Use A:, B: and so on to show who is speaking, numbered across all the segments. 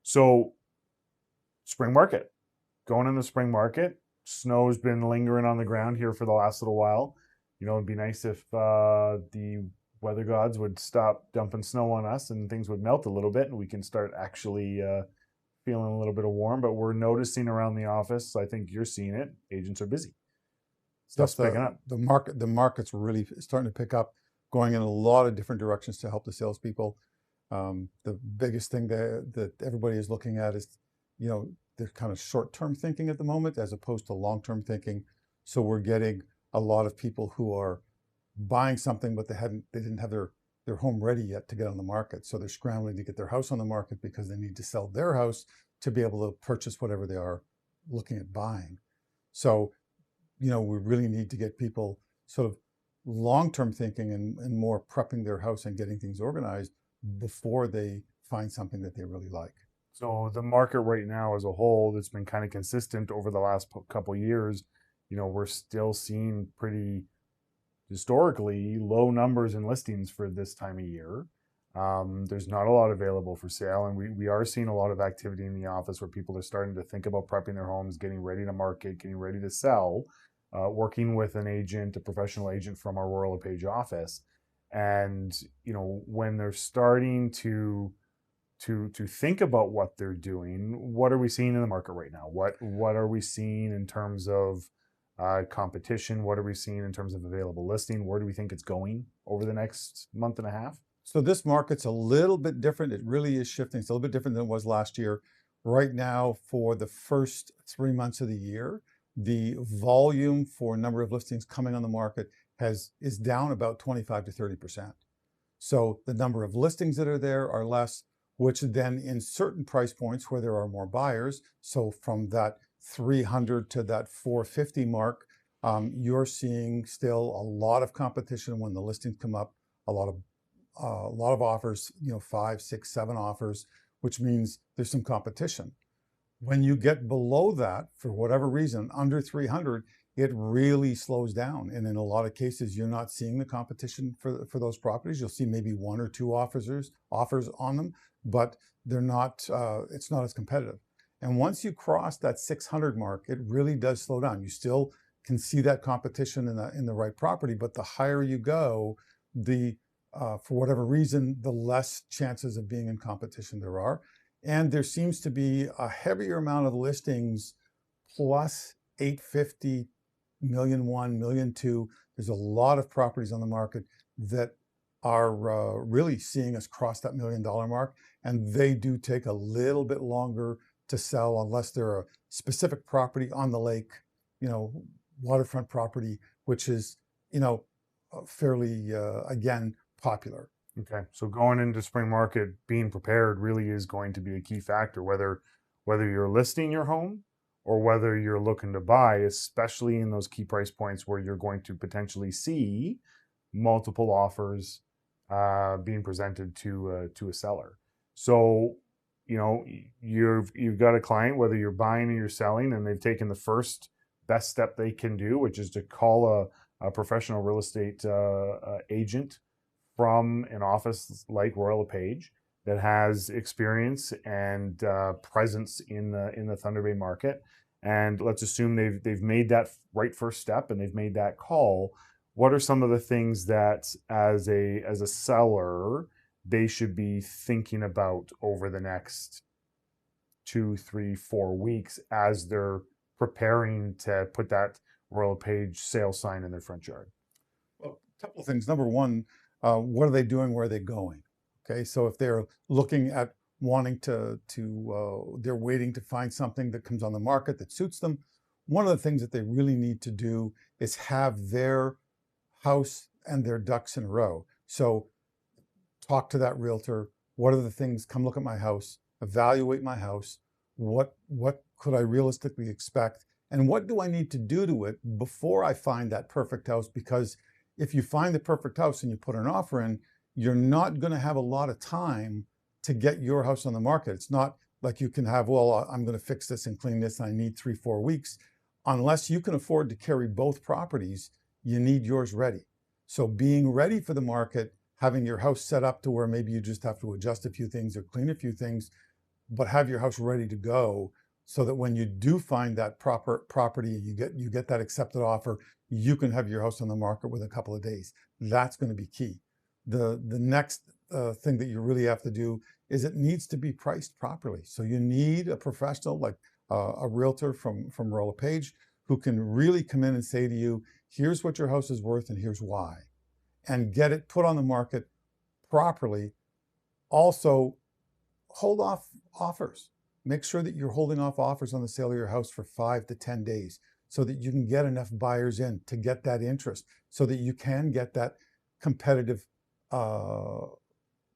A: So spring market, going in the spring market, snow's been lingering on the ground here for the last little while. It'd be nice if the weather gods would stop dumping snow on us and things would melt a little bit and we can start actually feeling a little bit of warm. But we're noticing around the office, I think you're seeing it, agents are busy.
B: Yep,
A: Stuff's picking up.
B: the market's really starting to pick up, going in a lot of different directions to help the salespeople. The biggest thing that everybody is looking at is, they're kind of short-term thinking at the moment as opposed to long-term thinking. So we're getting a lot of people who are buying something, but they didn't have their home ready yet to get on the market. So they're scrambling to get their house on the market because they need to sell their house to be able to purchase whatever they are looking at buying. So, we really need to get people sort of long-term thinking and more prepping their house and getting things organized before they find something that they really like.
A: So the market right now as a whole, that's been kind of consistent over the last couple years. We're still seeing pretty historically low numbers in listings for this time of year. There's not a lot available for sale, and we are seeing a lot of activity in the office where people are starting to think about prepping their homes, getting ready to market, getting ready to sell, working with an agent, a professional agent from our Royal LePage office. And when they're starting to think about what they're doing, what are we seeing in the market right now? What are we seeing in terms of competition? What are we seeing in terms of available listing? Where do we think it's going over the next month and a half?
B: So this market's a little bit different. It really is shifting. It's a little bit different than it was last year. Right now, for the first 3 months of the year, the volume for number of listings coming on the market is down about 25 to 30%. So the number of listings that are there are less, which then in certain price points where there are more buyers, so from that 300 to that 450 mark, you're seeing still a lot of competition when the listings come up, a lot of offers, 5, 6, 7 offers, which means there's some competition. When you get below that, for whatever reason, under 300, it really slows down. And in a lot of cases, you're not seeing the competition for those properties. You'll see maybe 1 or 2 offers on them, but they're not, it's not as competitive. And once you cross that 600 mark, it really does slow down. You still can see that competition in the right property, but the higher you go, for whatever reason, the less chances of being in competition there are. And there seems to be a heavier amount of listings plus 850, million one, million two. There's a lot of properties on the market that are really seeing us cross that $1 million mark. And they do take a little bit longer to sell unless they're a specific property on the lake, waterfront property, which is, fairly, again, popular.
A: Okay, so going into spring market, being prepared really is going to be a key factor, whether you're listing your home or whether you're looking to buy, especially in those key price points where you're going to potentially see multiple offers being presented to a seller. So, you've got a client, whether you're buying or you're selling, and they've taken the first best step they can do, which is to call a professional real estate agent from an office like Royal LePage that has experience and presence in the Thunder Bay market. And let's assume they've made that right first step and they've made that call. What are some of the things that as a seller they should be thinking about over the next 2, 3, 4 weeks as they're preparing to put that Royal LePage sale sign in their front yard?
B: Well, a couple of things. Number one, what are they doing? Where are they going? Okay, so if they're looking at wanting they're waiting to find something that comes on the market that suits them, one of the things that they really need to do is have their house and their ducks in a row. So talk to that realtor. What are the things? Come look at my house, evaluate my house. What could I realistically expect? And what do I need to do to it before I find that perfect house? Because if you find the perfect house and you put an offer in, you're not going to have a lot of time to get your house on the market. It's not like you can have, well, I'm going to fix this and clean this and I need 3, 4 weeks. Unless you can afford to carry both properties, you need yours ready. So being ready for the market, having your house set up to where maybe you just have to adjust a few things or clean a few things, but have your house ready to go so that when you do find that proper property, you get that accepted offer, you can have your house on the market within a couple of days. That's going to be key. The next thing that you really have to do is it needs to be priced properly. So you need a professional like a realtor from LePage who can really come in and say to you, here's what your house is worth and here's why, and get it put on the market properly. Also, hold off offers. Make sure that you're holding off offers on the sale of your house for 5 to 10 days so that you can get enough buyers in to get that interest, so that you can get that competitive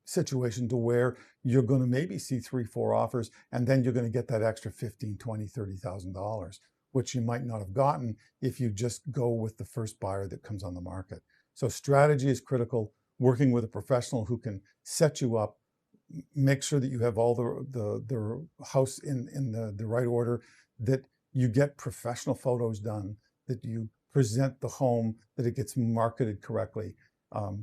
B: situation to where you're going to maybe see 3, 4 offers, and then you're going to get that extra 15, 20, $30,000, which you might not have gotten if you just go with the first buyer that comes on the market. So strategy is critical. Working with a professional who can set you up, make sure that you have all the house in the right order, that you get professional photos done, that you present the home, that it gets marketed correctly.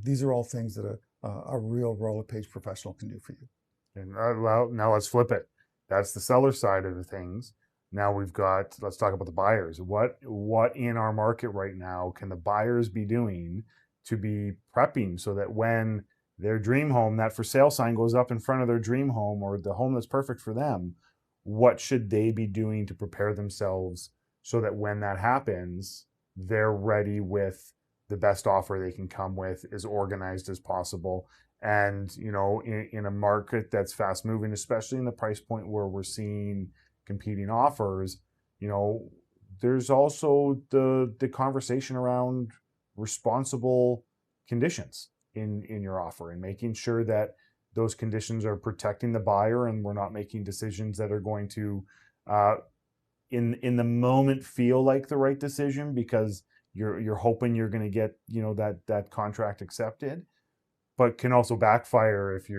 B: These are all things that a real LePage professional can do for you.
A: And well, now let's flip it. That's the seller side of the things. Now let's talk about the buyers. What in our market right now can the buyers be doing to be prepping so that when their dream home, that for sale sign goes up in front of their dream home or the home that's perfect for them, what should they be doing to prepare themselves so that when that happens, they're ready with the best offer they can come with, as organized as possible. And in a market that's fast moving, especially in the price point where we're seeing competing offers, there's also the conversation around responsible conditions in your offer, and making sure that those conditions are protecting the buyer, and we're not making decisions that are going to in the moment feel like the right decision because you're hoping you're going to get that contract accepted, but can also backfire if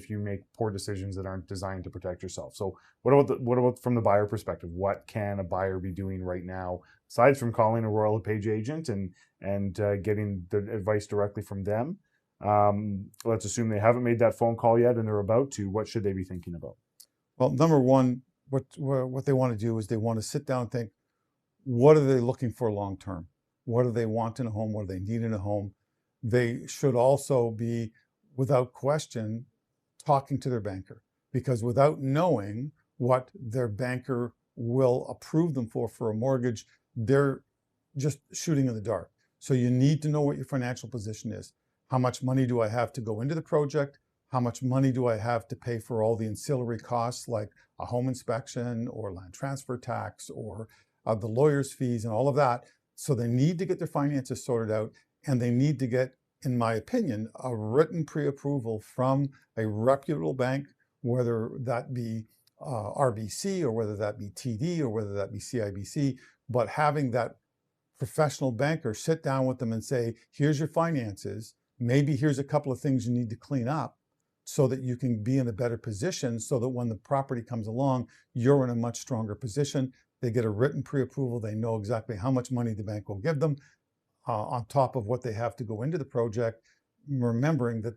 A: you make poor decisions that aren't designed to protect yourself. So what about from the buyer perspective? What can a buyer be doing right now aside from calling a LePage agent and getting the advice directly from them? Let's assume they haven't made that phone call yet and they're about to. What should they be thinking about?
B: Well, number one, what they want to do is they want to sit down and think, what are they looking for long term? What do they want in a home? What do they need in a home? They should also be, without question, talking to their banker, because without knowing what their banker will approve them for a mortgage, they're just shooting in the dark. So you need to know what your financial position is. How much money do I have to go into the project? How much money do I have to pay for all the ancillary costs like a home inspection or land transfer tax or the lawyer's fees and all of that? So they need to get their finances sorted out, and they need to get, in my opinion, a written pre-approval from a reputable bank, whether that be RBC or whether that be TD or whether that be CIBC, but having that professional banker sit down with them and say, here's your finances, maybe here's a couple of things you need to clean up so that you can be in a better position, so that when the property comes along, you're in a much stronger position. They get a written pre-approval. They know exactly how much money the bank will give them on top of what they have to go into the project, remembering that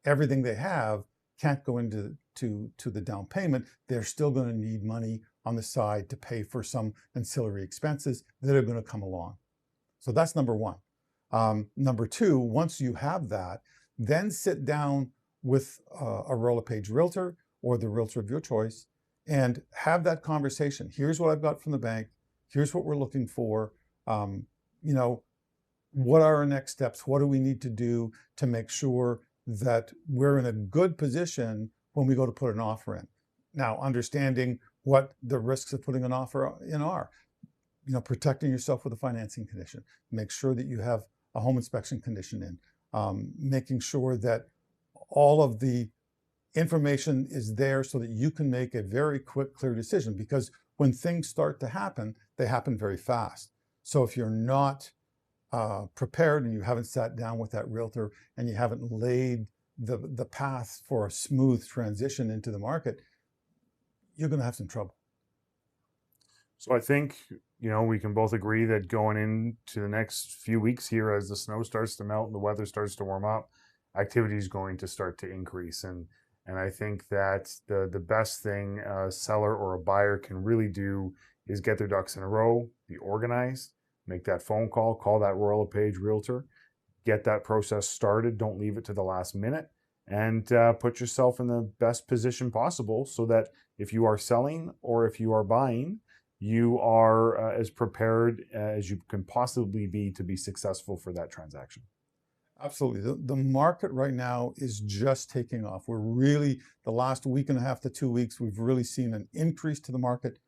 B: everything they have can't go into the down payment. They're still going to need money on the side to pay for some ancillary expenses that are going to come along. So that's number one. Number two, once you have that, then sit down with a LePage realtor or the realtor of your choice and have that conversation. Here's what I've got from the bank. Here's what we're looking for. What are our next steps? What do we need to do to make sure that we're in a good position when we go to put an offer in? Now, understanding what the risks of putting an offer in are, protecting yourself with a financing condition, make sure that you have a home inspection condition in, making sure that all of the information is there so that you can make a very quick, clear decision, because when things start to happen, they happen very fast. So if you're not prepared and you haven't sat down with that realtor and you haven't laid the path for a smooth transition into the market, you're going to have some trouble.
A: So I think, we can both agree that going into the next few weeks here, as the snow starts to melt and the weather starts to warm up, activity is going to start to increase. And I think that the best thing a seller or a buyer can really do is get their ducks in a row, be organized, make that phone call, call that Royal LePage realtor, get that process started. Don't leave it to the last minute, and put yourself in the best position possible so that if you are selling or if you are buying, you are as prepared as you can possibly be to be successful for that transaction.
B: Absolutely. The market right now is just taking off. We're really, the last week and a half to 2 weeks, we've really seen an increase to the market.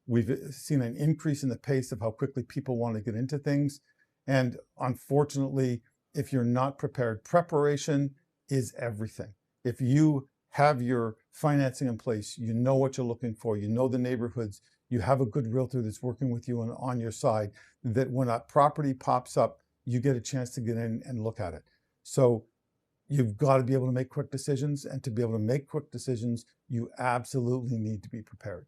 B: We've seen an increase in the pace of how quickly people want to get into things. And unfortunately, if you're not prepared, preparation is everything. If you have your financing in place, you know what you're looking for, you know the neighborhoods, you have a good realtor that's working with you and on your side, that when a property pops up, you get a chance to get in and look at it. So you've got to be able to make quick decisions. And to be able to make quick decisions, you absolutely need to be prepared.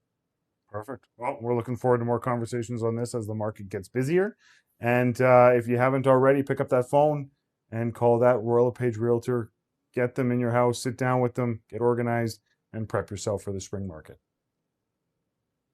A: Perfect. Well, we're looking forward to more conversations on this as the market gets busier. And if you haven't already, pick up that phone and call that Royal LePage realtor. Get them in your house, sit down with them, get organized, and prep yourself for the spring market.